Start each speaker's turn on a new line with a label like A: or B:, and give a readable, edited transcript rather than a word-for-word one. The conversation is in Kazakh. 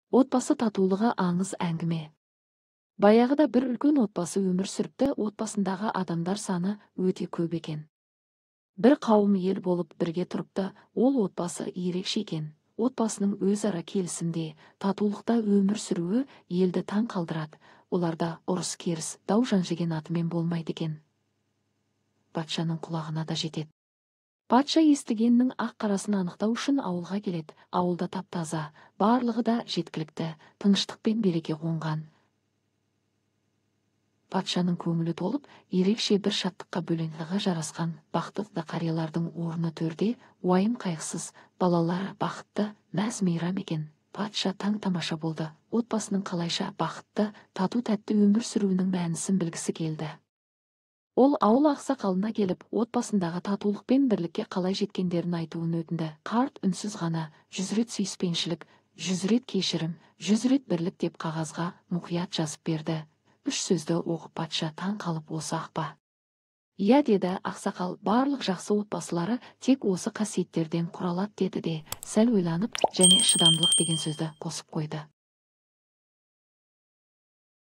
A: Отбасы татулығы аңыз әңгіме. Баяғыда бір үлкен отбасы өмір сүріпті, отбасындағы адамдар саны өте көп екен. Бір қауым ел болып бірге тұрыпты, ол отбасы ерекше екен. Отбасының өзара келісімде, татулықта өмір сүруі елді таң қалдырады. Оларда ұрыс керіс, дау жанжыген атымен болмайды екен. Патшаның құлағына да жетеді. Патша естігеннің ақ-қарасын анықтау үшін ауылға келеді. Ауылда тап-таза, барлығы да жеткілікті, тыныштық пен береке қонған. Патшаның көңілі толып, ерекше бір шаттыққа бөленігі жарасқан. Бақытты қариялардың орны төрде, уайым қайғысыз, балалары бақытты, мәз-мейрам екен. Патша таң-тамаша болды. Отбасының қалайша бақытты, тату-тәтті өмір сүруінің мәнісін білгісі келді. Ол ауыл ақсақалына келіп, отбасындағы татулық пен бірлікке қалай жеткендерін айтуын өтінді. Қарт үнсіз ғана, 100 рет сүйіспеншілік, 100 рет кешірім, 100 рет бірлік деп қағазға мұқият жазып берді. 3 сөзді оқып патша таң қалып, осы ақ па? Иә, деді ақсақал, барлық жақсы отбасылары тек осы қасиеттерден құралады деді де, сәл ойланып, және шыдамдылық деген сөзді қосып қойды.